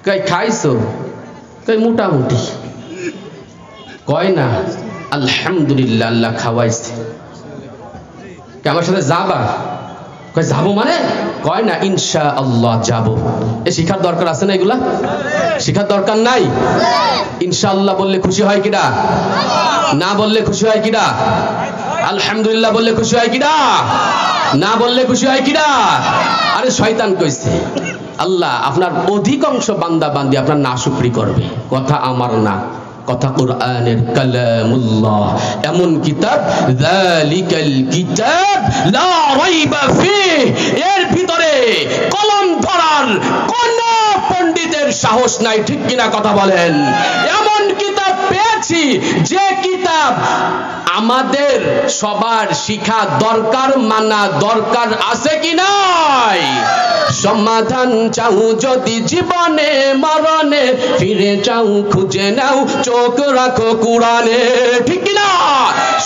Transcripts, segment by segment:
কই খাইছো? কই মোটামুটি। কয় না আলহামদুলিল্লাহ আল্লাহ খাওয়াইছে। কে আমার সাথে যাবা? কয় যাবো মানে? কয় না ইনশাআল্লাহ যাবো। এ শিখার দরকার আছে না? এগুলা শিখার দরকার নাই? ইনশাআল্লাহ বললে খুশি হয় কিনা? না বললে খুশি হয় কিনা? আলহামদুলিল্লাহ বললে খুশি হয় কিনা? না বললে খুশি হয় কিনা? আরে শয়তান কইছে আল্লাহ আপনার অধিকাংশ বান্দা বান্দি আপনার নাশুকরি করবে। কথা আমার না, কথা কোরআনের কালামুল্লাহ, এমন কিতাব যালিকাল কিতাব লা রাইবা ফিহি, এর ভিতরে কলম ধরার কোন পণ্ডিতের সাহস নাই। ঠিক কিনা কথা বলেন? এমন কিতাব পেয়েছি যে কিতাব আমাদের সবার শিখা দরকার, মানা দরকার। আছে কি নাই? সমাধান চাও যদি জীবনে মরণে, ফিরে চাও খুঁজে নাও চোখ রাখো কোরআনে। ঠিক না?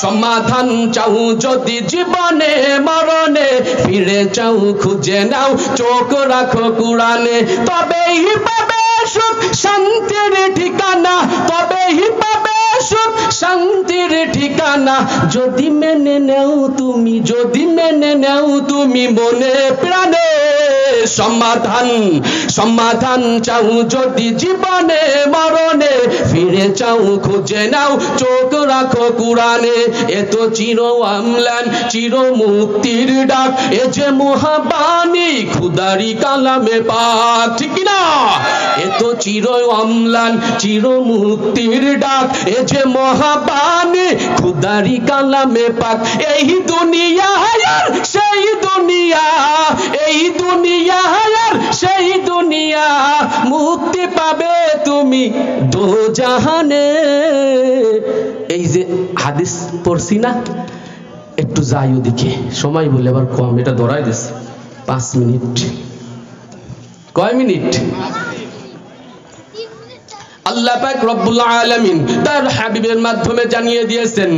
সমাধান চাও যদি জীবনে মরণে, ফিরে চাও খুঁজে নাও চোখ রাখো কোরআনে। তবেই পাবে সুখ শান্তির ঠিকানা, তবেই পাবে সুখ শান্তির ঠিকানা। যদি মেনে নাও তুমি, যদি মেনে নাও তুমি মনে প্রাণে। সমাধান সমাধান চাও যদি জীবনে মরণে, ফিরে চাও খুঁজে নাও চোখ রাখো কোরআনে। এ তো চির আমলান চির মুক্তির ডাক, এ যে মহাবাণী খুদারি কালামে পাক। ঠিক না? এ তো চির আমলান চির মুক্তির ডাক, এ যে মহাবাণী খুদারি কালামে পাক। এই দুনিয়া আর সেই দুনিয়া, এই দুনিয়া আর সেই দুনিয়া, মুক্তি পাবে তুমি দোজাহানে। এই যে হাদিস পড়ছি না, একটু যাই ওদিকে, সময় বলে আবার কম, এটা ধরাই দিচ্ছে 5 মিনিট। কয় মিনিট? আল্লাহ পাক রব্বুল আলামিন তার হাবিবের মাধ্যমে জানিয়ে দিয়েছেন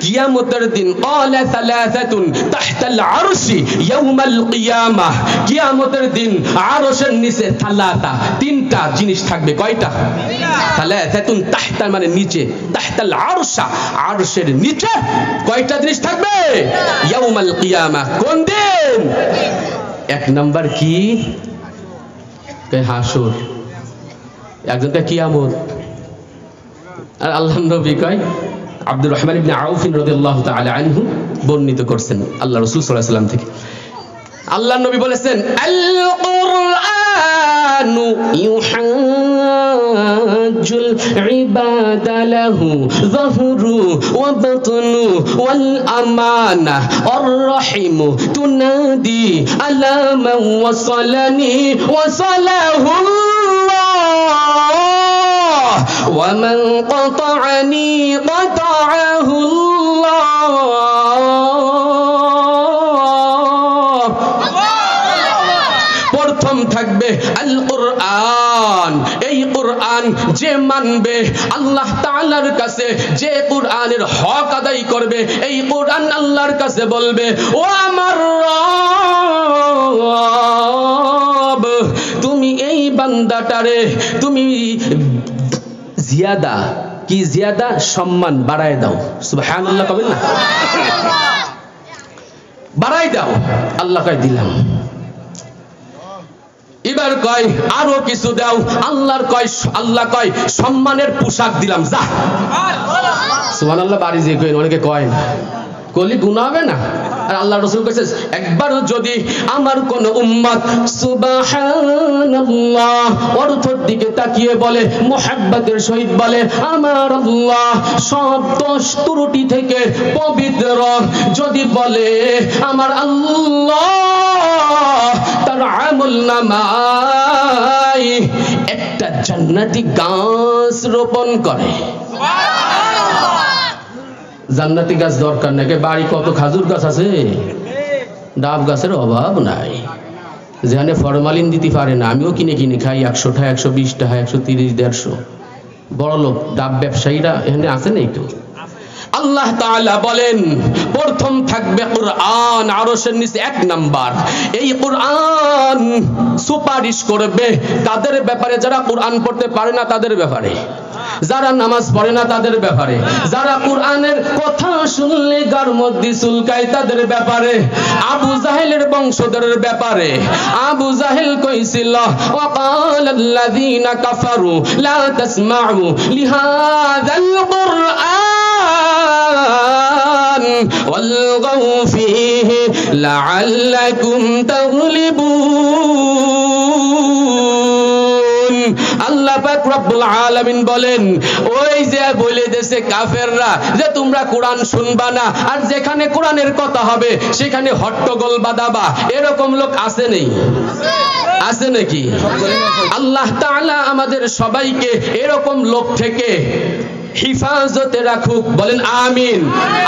কিয়ামতের দিন ক্বালা সালাসাতুন তাহতাল আরশি ইয়াউমাল কিয়ামাহ, কিয়ামতের দিন আরশের নিচে সালাসা, 3টা জিনিস থাকবে। কয়টা? সালাসাতুন তাহতা মানে নিচে, তাহতাল আরশা আরশের নিচে কয়টা জিনিস থাকবে? ইয়াউমাল কিয়ামাহ। কোন দিন? 1 নাম্বার কি? হাসর। একজনটা কিয়ামত। আর আল্লাহর নবী কয়, আব্দুর রহমান ইবনে আউফ রাদিয়াল্লাহু তাআলা আনহু বর্ণিত করছেন আল্লাহ রাসূল সাল্লাল্লাহু আলাইহি ওয়াসাল্লাম থেকে, আল্লাহর নবী বলেছেন আল কুরআনু ইউহাজ্জুল ইবাদা লাহু যাহরু ওয়া বাতনু ওয়াল আমানা আর রাহিমু তুনাদি আলা মান ওয়াসালানি ওয়াসালাহু ومن قطعني قطعه الله। প্রথম থাকবে আল কুরআন। এই কুরআন যে মানবে আল্লাহ তাআলার কাছে, যে কুরআনের হক আদায় করবে, এই কুরআন আল্লাহর কাছে বলবে, ও আমার রব, তুমি এই বান্দাটারে তুমি জিয়াদা, কি জিয়াদা? সম্মান বাড়ায় দাও। সুবহানাল্লাহ কবেন না? বাড়ায় দাও। আল্লাহ কয় দিলাম। এবার কয় আরো কিছু দাও। আল্লাহ কয় সম্মানের পোশাক দিলাম, যা। সুবহানাল্লাহ। বাড়ি যে কয়, অনেকে কয় না, কলি গুনাহ হবে না? আর আল্লাহ রাসূল কইছে, একবার যদি আমার কোন উম্মত সুবহানাল্লাহ অর্থের দিকে তাকিয়ে বলে, মুহাব্বতের সহিত বলে আমার আল্লাহ সব দোষ ত্রুটি থেকে পবিত্র, যদি বলে আমার আল্লাহ, তার আমলনামায় একটা জান্নাতি গাছ রোপণ করে। জান্নাতি গাছ দরকার নাকি? বাড়ি কত খাজুর গাছ আছে, ডাব গাছের অভাব নাই। যেখানে ফরমালিন দিতে পারে না, আমিও কিনে কিনে খাই, 100 টাকা 120 টাকা 130 150। বড় লোক ডাব ব্যবসায়ীরা এখানে আছে না? একটু আল্লাহ তাআলা বলেন প্রথম থাকবে কুরআন, আরশের নিচে 1 নাম্বার। এই কুরআন সুপারিশ করবে তাদের ব্যাপারে যারা কুরআন পড়তে পারে না তাদের ব্যাপারে, যারা নামাজ পড়ে না তাদের ব্যাপারে, যারা কুরআনের কথা শুনলে গার মধ্যে চুলকায় তাদের ব্যাপারে, আবু জাহেলের বংশধরের ব্যাপারে। আবু জাহেল কইছিল ওয়াকালাল্লাযীনা কাফারু লা তাসমাউ লিহাযাল কুরআন ওয়ালগাউ ফীহি লাআল্লাকুম তাগলিবুন। আল্লাহ পাক রব্বুল আলামিন বলেন ওই যে বলে দেশে কাফেররা যে তোমরা কোরআন শুনবা না, আর যেখানে কোরআনের কথা হবে সেখানে হট্টগোল বাঁধাবা, এরকম লোক আছে নেই? আছে নাকি? আল্লাহ তাআলা আমাদের সবাইকে এরকম লোক থেকে হিফাজতে রাখুক, বলেন আমিন।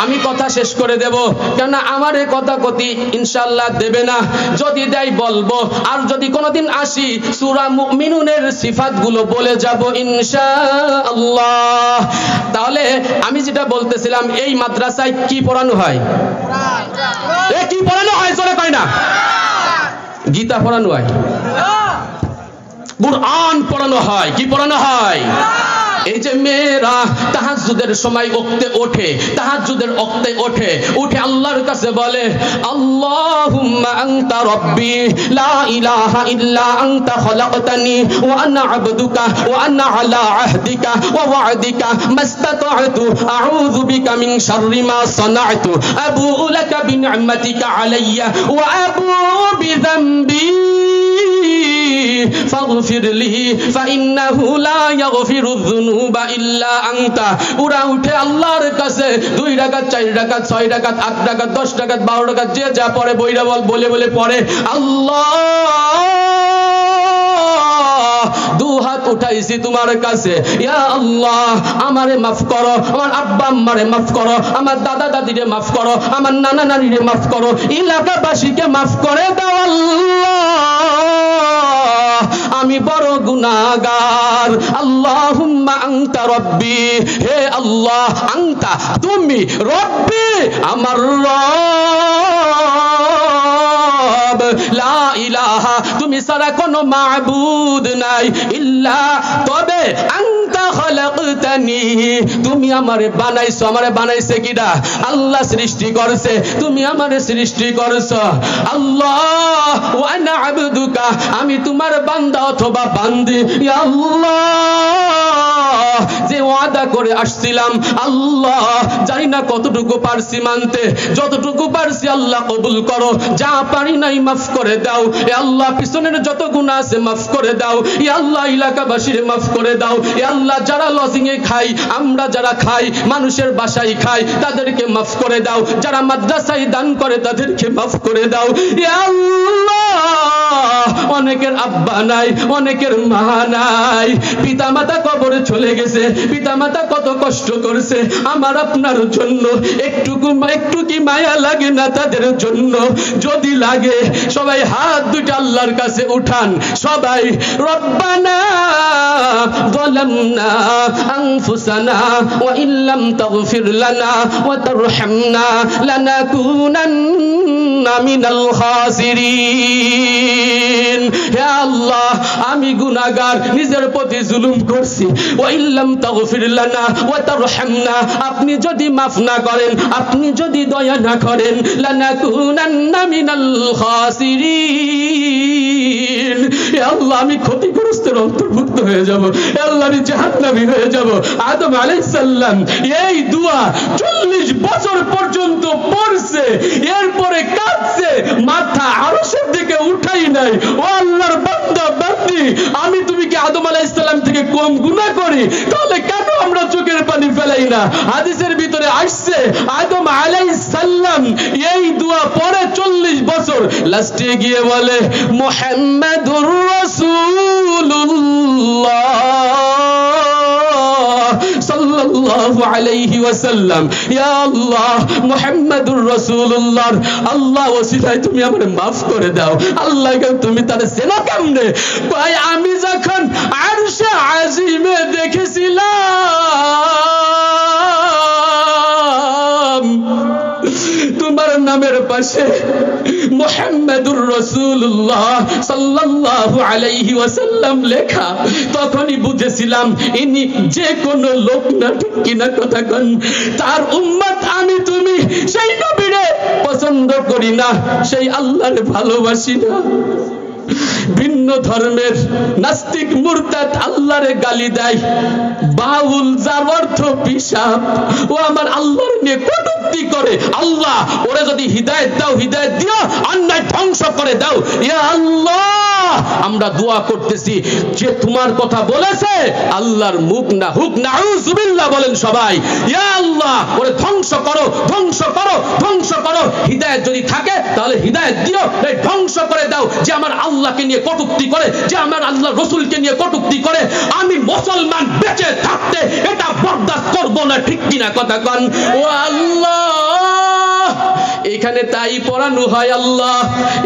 আমি কথা শেষ করে দেব, কেন আমার এই কথা কতি ইনশাআল্লাহ দেবে না, যদি দেয় বলবো, আর যদি কোনোদিন আসি সূরা মুমিনুনের সিফাতগুলো বলে যাব ইনশাআল্লাহ। তাহলে আমি যেটা বলতেছিলাম, এই মাদ্রাসায় কি পড়ানো হয়? এ কি পড়ানো হয়? জোরে কয় না? গীতা পড়ানো হয়, কুরআন পড়ানো হয়। কি পড়ানো হয়? এই যে মেয়েরা তাহাজ্জুদের সময় ওঠে, তাহাজ্জুদের ওক্তে উঠে আল্লাহর কাছে বলে আল্লাহুম্মা আনতা রাব্বি লা ইলাহা ইল্লা আনতা খলাকতানি ওয়া আনা আবদুকা ওয়া আনা আলা আহদিকা ওয়া ওয়া'দিকা মাস্তাতা'তু আউযু বিকা মিন শাররি মা সানা'তু আবু'ু লাকা বিনি'মাতিকা আলাইয়া ওয়া আবু'ু বিযামবি ফাগফির লি ফাইন্নাহু লা ইয়াগফিরুয যুনুবা ইল্লা আনতা। ওরা উঠে আল্লাহর কাছে 2 রাকাত 4 রাকাত 6 রাকাত 8 রাকাত 10 রাকাত 12 রাকাত যে যা পড়ে বইরা বলে পড়ে আল্লাহ 2 হাত উঠাইছি তোমার কাছে, ইয়া আল্লাহ আমারে মাফ করো, আমার আব্বা আম্মারে মাফ করো, আমার দাদা দাদিরে মাফ করো, আমার নানা নানিরে মাফ করো, এলাকাবাসীকে মাফ করে দাও আল্লাহ, আমি বড় গুনাহগার। আল্লাহুম্মা আনতা রব্বি, হে আল্লাহ আনতা তুমি, রব্বি আমার রব, লা ইলাহা তুমি ছাড়া কোনো মাবুদ নাই, ইল্লা তবে আনতা খলাকতানি তুমি আমারে বানাইছো। আমারে বানাইছে কিডা? আল্লাহ সৃষ্টি করছে, তুমি আমারে সৃষ্টি করছো। আল্লাহ ওয়া আনা আবদুকা আমি তোমার বান্দা অথবা বান্দি। ইয়া আল্লাহ যে ওয়াদা করে আসছিলাম আল্লাহ জানি না কতটুকু পারছি মানতে, যতটুকু পারছি আল্লাহ কবুল করো, যা পারি নাই মাফ করে দাও। এ আল্লাহ পিছনের যত গুনাহ আছে মাফ করে দাও। এ আল্লাহ এলাকাবাসীর মাফ করে দাও। এ আল্লাহ যারা লজিং এ খাই, আমরা যারা খাই, মানুষের বাসায় খাই, তাদেরকে মাফ করে দাও। যারা মাদ্রাসায় দান করে তাদেরকে মাফ করে দাও। এ আল্লাহ অনেকের আব্বা নাই, অনেকের মা নাই, পিতা মাতা কবরে চলে গেছে, পিতা মাতা কত কষ্ট করছে, আমার আপনার জন্য একটু কি মায়া লাগে না তাদের জন্য? যদি লাগে সবাই হাত দুইটা আল্লাহর কাছে উঠান, সবাই রব্বানা যালামনা আনফুসানা ওয়া ইল্লাম তাগফির লানা ওয়া তারহামনা লানাকুনান্না মিনাল খাসিরিন। হে আল্লাহ আমি গুনাহগার, নিজের প্রতি জুলুম করছি। ওয়া ইল্লাম তাগফির লানা ওয়া তারহামনা আপনি যদি মাফ না করেন, আপনি যদি দয়া না করেন, লানাকুনান্না মিনাল খাসিরিন। হে আল্লাহ আমি ক্ষতিগ্রস্তের অন্তর্ভুক্ত হয়ে যাব, হে আল্লাহ আমি জাহান্নামী হয়ে যাব। আদম আলাইহিস সালাম এই দোয়া 40 বছর পর্যন্ত পড়ছে, এরপরে কাঁদছে, মাথা আরশের দিকে উঠাই নাই। ও আল্লাহর বান্দা বান্দি, আমি তুমি কি আদম আলাইহিস সালাম থেকে কম গুনাহ করি? তাহলে কেন আমরা চোখের পানি ফেলাই না? হাদিসের ভিতরে আসছে আদম আলাইহিস সালাম এই দোয়া পড়ে 40 বছর, লাস্টে গিয়ে বলে মুহাম্মাদুর রাসূলুল্লাহ সাল্লাল্লাহু আলাইহি ওয়াসাল্লাম, ইয়া আল্লাহ মুহাম্মাদুর রাসূলুল্লাহ আল্লাহ ওসিলায় তুমি আমারে maaf করে দাও। আল্লাহ তুমি তারে চেনো কেমনে? ভাই আমি যখন আরশে আজিমে দেখেছিলাম পাশে মুহাম্মাদুর রাসূলুল্লাহ সাল্লাল্লাহু আলাইহি ওয়াসাল্লাম লেখা, তখনই বুঝেছিলাম ইনি যে কোনো লোক না, ঠিক কিনা কথা কোন? তার উম্মত আমি তুমি সেই নবীরে পছন্দ করি না, সেই আল্লাহরে ভালোবাসি না। ভিন্ন ধর্মের নাস্তিক মুরতাদ আল্লাহরে গালি দেয়, বাউল যার অর্থ পিশাব, ও আমার আল্লাহর নিয়ে কটূক্তি করে। আল্লাহ ওরে যদি হিদায়াত দাও, হিদায়াত দিও, অন্যায় ধ্বংস করে দাও। ইয়া আল্লাহ, আমরা দোয়া করতেছি যে তোমার কথা বলেছে আল্লাহর মুখ না হুক, নাউযুবিল্লাহ বলেন সবাই। ইয়া আল্লাহ ওরে ধ্বংস করো, ধ্বংস করো, ধ্বংস করো। হিদায়াত যদি থাকে তাহলে হিদায়াত দিও, এই ধ্বংস করে দাও। যে আমার আল্লাহকে নিয়ে কটূক্তি করে, যে আমার আল্লাহ রসুলকে নিয়ে কটূক্তি করে, আমি মুসলমান বেঁচে থাকতে এটা বরদাস্ত করব না, ঠিক কিনা কথা কন? ও আল্লাহ, এখানে তাই পড়ানো হয়। আল্লাহ,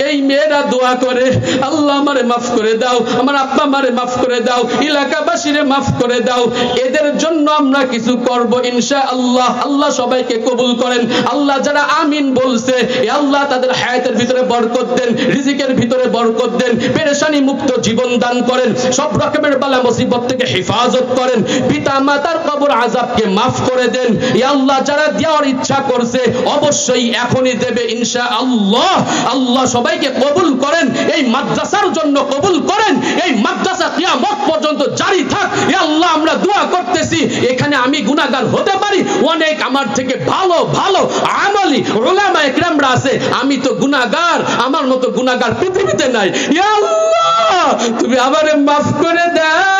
এই মেয়েরা দোয়া করে, আল্লাহ আমারে মাফ করে দাও, আমার আব্বা আমারে মাফ করে দাও, এলাকাবাসীরে মাফ করে দাও। এদের জন্য আমরা কিছু করব ইনশাআল্লাহ। আল্লাহ সবাইকে কবুল করেন। আল্লাহ যারা আমিন বলছে, আল্লাহ তাদের হায়াতের ভিতরে বরকত দেন, রিজিকের ভিতরে বরকত দেন, পেরেশানি মুক্ত জীবন দান করেন, সব রকমের বালা মুসিবত থেকে হেফাজত করেন, পিতা মাতার কবর আযাবকে মাফ করে দেন। ইয়া আল্লাহ, যারা দেওয়ার ইচ্ছা করছে অবশ্যই এখনই দেবে ইনশাআল্লাহ। আল্লাহ সবাইকে কবুল করেন, এই মাদ্রাসার জন্য কবুল করেন, এই মাদ্রাসা কিয়ামত পর্যন্ত জারি থাক। ইয়া আল্লাহ, আমরা দোয়া করতেছি এখানে আমি গুনাহগার হতে পারি, অনেক আমার থেকে ভালো ভালো আমলি উলামায়ে কিরামরা আছে, আমি তো গুনাহগার, আমার মতো গুনাহগার পৃথিবীতে নাই। ইয়া আল্লাহ, তুমি আমারে মাফ করে দাও।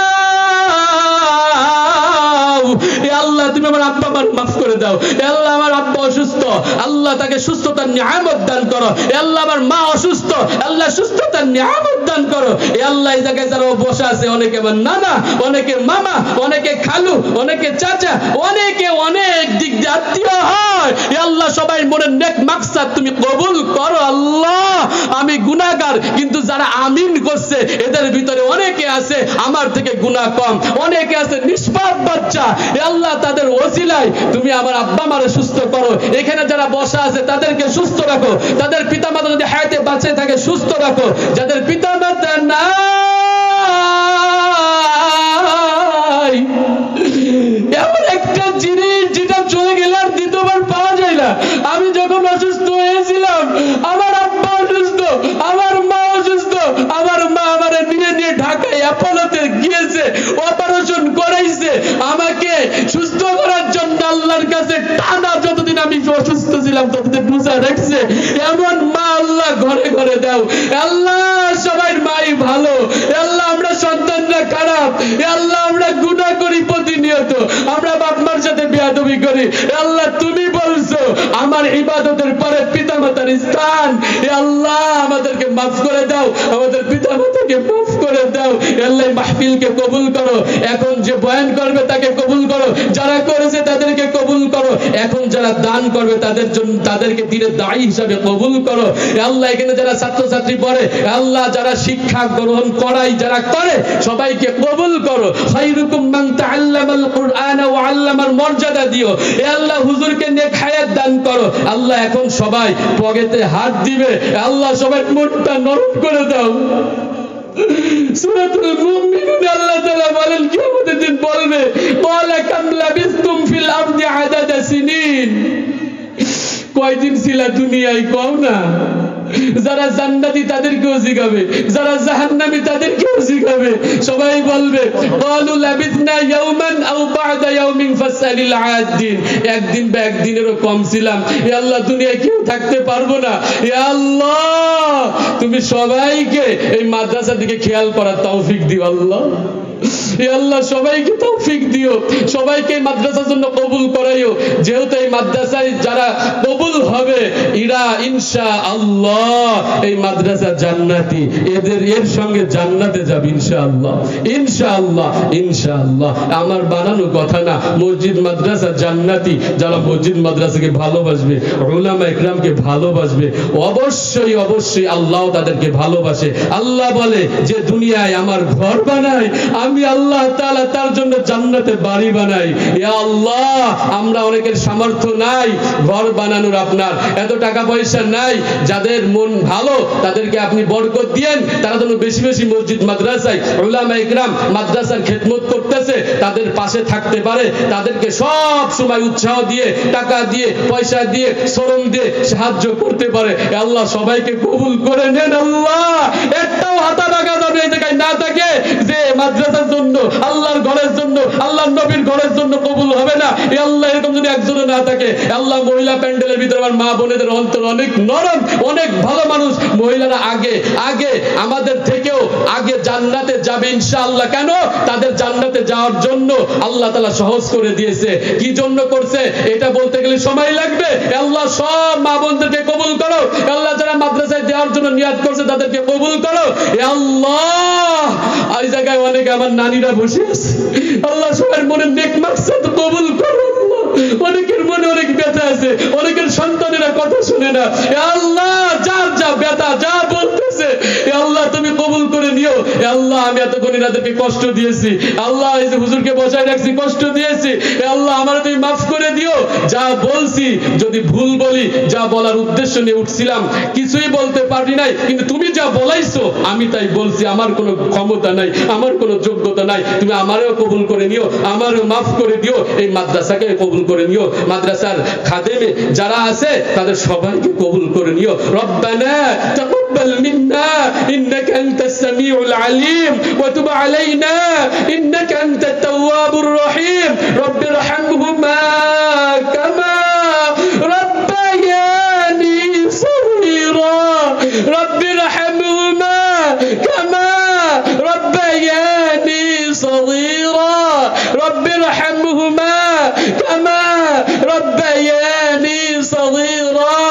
ইয়া আল্লাহ, তুমি আমার আব্বা আমার মাফ করে দাও। ইয়া আল্লাহ, আমার আব্বা অসুস্থ, আল্লাহ তাকে সুস্থতার নিয়ামত দান করো। ইয়া আল্লাহ, আমার মা অসুস্থ, আল্লাহ সুস্থতার নিয়ামত দান করো। ইয়া আল্লাহ, এই জায়গায় যারা বসে আছে, অনেকে আমার নানা, অনেকে মামা, অনেকে খালু, অনেকে চাচা, অনেকে অনেক দিক দিয়ে আত্মীয় হয়। ইয়া আল্লাহ, সবাই মনের নেক মাকসাদ তুমি কবুল করো। আল্লাহ, আমি গুনাহগার, কিন্তু যারা আমিন করছে এদের ভিতরে অনেকে আছে আমার থেকে গুনাহ কম, অনেকে আছে নিষ্পাপ বাচ্চা। ইয়া আল্লাহ, তাদের ওসিলায় তুমি আমার আব্বা আমারে সুস্থ করো। এখানে যারা বসা আছে তাদেরকে সুস্থ রাখো, তাদের পিতামাতা যদি হায়াতে বাঁচে থাকে সুস্থ রাখো, যাদের পিতামাতা নাই, এমন একটা জিনিস যেটা চলে গেলে আর দ্বিতীয়বার পাওয়া যায় না। আমি যখন অসুস্থ হয়েছিলাম, আমার আব্বা অসুস্থ, আমার মা অসুস্থ, আমার মা আমারে নিয়ে নিয়ে ঢাকায় অ্যাপোলোতে গিয়েছে, অপারেশন করাইছে আমাকে সুস্থ করার জন্য। আল্লাহর কাছে টানা যতদিন আমি অসুস্থ ছিলাম ততদিন রোজা রাখছে। এমন মা আল্লাহ ঘরে ঘরে দাও। আল্লাহ, সবাই মাই ভালো। আল্লাহ, আমরা সন্তানরা খারাপ। আল্লাহ, আমরা গুনাহ করি প্রতিনিয়ত, আমরা বাপ মার সাথে বেয়াদবি করি। আল্লাহ, তুমি বলছো আমার ইবাদতের পরে পিতামাতার স্থান। আল্লাহ, আমাদেরকে মাফ করে দাও, আমাদের পিতামাতাকে মাফ করে দাও। আল্লাহ, মাহফিলকে কবুল করো, এখন যে বয়ান করবে তাকে কবুল করো, যারা করেছে তাদেরকে কবুল করো, এখন যারা দান করবে তাদের জন্য তাদেরকে দিনের দায়ী হিসাবে কবুল করো। আল্লাহ, এখানে যারা ছাত্রছাত্রী পড়ে, আল্লাহ যারা শিক্ষা গ্রহণ করাই যারা করে সবাইকে কবুল করো। খায়রুকুম মান তাআল্লামাল কুরআন ওয়া আল্লামার মর্যাদা দিও। এ আল্লাহ, হুজুরকে নেক হায়াত দান করো। আল্লাহ, এখন সবাই পকেটে হাত দিবে। আল্লাহ, সবাই মনটা নরম করে দাও। সূরাতুল মুমিনুন আল্লাহ তাআলা বলেন, কিয়ামতের দিন বলবে, ওয়ালা কাম লাবিসতুম ফিল আরদি আদাদা সিনিন, কয়দিন ছিলা দুনিয়ায় কও না। যারা জান্নাতি তাদেরকেও জিগাবে, যারা জাহান্নামী তাদেরকেও জিগাবে। সবাই বলবে, ক্বালু লাবিসনা ইয়াওমান আও বা'দা ইয়াওমিন ফাসআলিল আদিন, একদিন বা একদিনেরও কম ছিলাম। ইয়া আল্লাহ, দুনিয়ায় কেউ থাকতে পারবো না। ইয়া আল্লাহ, তুমি সবাইকে এই মাদ্রাসার দিকে খেয়াল করার তৌফিক দিও। আল্লাহ, হে আল্লাহ, সবাইকে তৌফিক দিও, সবাইকে মাদ্রাসার জন্য কবুল করাইও। যেহেতু এই মাদ্রাসায় যারা কবুল হবে এরা ইনশাআল্লাহ এই মাদ্রাসা জান্নাতি, এর সঙ্গে জান্নাতে যাবে ইনশাআল্লাহ, ইনশাআল্লাহ, ইনশাআল্লাহ। আমার বানানো কথা না, মসজিদ মাদ্রাসা জান্নাতি। যারা মসজিদ মাদ্রাসাকে ভালোবাসবে, উলামা ইকরামকে ভালোবাসবে, অবশ্যই অবশ্যই আল্লাহ তাদেরকে ভালোবাসে। আল্লাহ বলে যে দুনিয়ায় আমার ঘর বানায়, আমি আল্লাহ আল্লাহ তাআলা তার জন্য জান্নাতে বাড়ি বানাই। ইয়া আল্লাহ, আমরা অনেকের সামর্থ্য নাই ঘর বানানোর, আপনার এত টাকা পয়সা নাই, যাদের মন ভালো তাদেরকে আপনি বরকত দিয়েন, তারা যেন বেশি বেশি মসজিদ মাদ্রাসায় উলামা ইকরাম মাদ্রাসার খেদমত করতেছে তাদের পাশে থাকতে পারে, তাদেরকে সব সময় উৎসাহ দিয়ে, টাকা দিয়ে, পয়সা দিয়ে, শ্রম দিয়ে সাহায্য করতে পারে। আল্লাহ সবাইকে কবুল করে নেন। আল্লাহ একটাও হাতা টাকা যাবে এই জায়গায় না থাকে যে মাদ্রাসার জন্য, আল্লাহর ঘরের জন্য, আল্লাহর নবীর ঘরের জন্য কবুল হবে না। এ আল্লাহ এরকম যদি একজনও না থাকে, আল্লাহ মহিলা প্যান্ডেলের ভিতরে আমার মা বোনেদের অন্তর অনেক নরম, অনেক ভালো মানুষ, মহিলারা আগে আগে আমাদের থেকেও আগে জান্নাতে যাবে ইনশাআল্লাহ। কেন? তাদের জান্নাতে যাওয়ার জন্য আল্লাহ তাআলা সহজ করে দিয়েছে। কি জন্য করছে এটা বলতে গেলে সময় লাগবে। আল্লাহ সব মা বোনদেরকে কবুল করো। আল্লাহ যারা মাদ্রাসায় দেওয়ার জন্য নিয়াত করছে তাদেরকে কবুল করো। আল্লাহ এই জায়গায় অনেক আমার নানীরা বসে আছে, আল্লাহ সবার মনে নেক মাকসাদ কবুল করো। অনেকের মনে অনেক ব্যথা আছে, অনেকের সন্তানেরা কথা শুনে না। আল্লাহ যার যা ব্যথা, যা বলতেছে আল্লাহ তুমি কবুল করে নিও। আল্লাহ আমি এতক্ষণ এনাদেরকে কষ্ট দিয়েছি, আল্লাহ এই যে হুজুরকে বসায় রাখছি কষ্ট দিয়েছি, আল্লাহ আমার তুমি মাফ করে দিও। যা বলছি যদি ভুল বলি, যা বলার উদ্দেশ্য নিয়ে উঠছিলাম কিছুই বলতে পারি নাই, কিন্তু তুমি যা বলাইছো আমি তাই বলছি। আমার কোনো ক্ষমতা নাই, আমার কোনো যোগ্যতা নাই, তুমি আমারও কবুল করে নিও, আমারও মাফ করে দিও, এই মাদ্রাসাকে কবুল করে নিও, মাদ্রাসার খাদেমে যারা আছে তাদের সবাইকে কবুল করে নিও। রব্বানা তাকাব্বাল মিন্না ইন্নাকা আনতাস সামিউল আলিম ওয়া তুব আলাইনা ইন্নাকা আনতাত তাওয়াবুর রহিম। রব্বিরহামহুমা কামা রাব্বায়ানি সগীরা। রব্বিরহামহুমা কামা রাব্বায়ানি সগীরা। রব্বিরহামহুমা কামা ربياني صغيرا.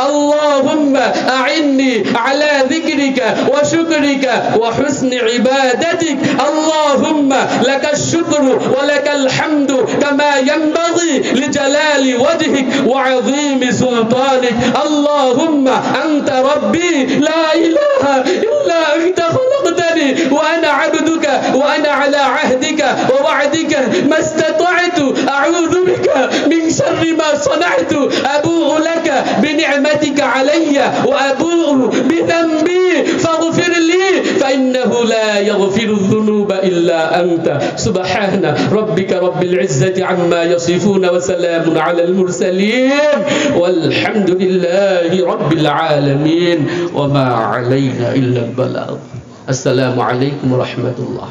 اللهم أعني على ذكرك وشكرك وحسن عبادتك. اللهم لك الشكر ولك الحمد كما ينبغي لجلال وجهك وعظيم سلطانك. اللهم أنت ربي لا إله إلا أنت خلقتني وأنا عبدك وأنا على عهدك ووعدك ما استطعت. أعوذ بك من شر ما صنعت. أبوء لك بنعمتك علي وأبوء بذنبي فاغفر لي فإنه لا يغفر الذنوب إلا أنت. سبحان ربك رب العزة عما يصفون وسلام على المرسلين والحمد لله رب العالمين وما علينا إلا البلاغ. السلام عليكم ورحمة الله.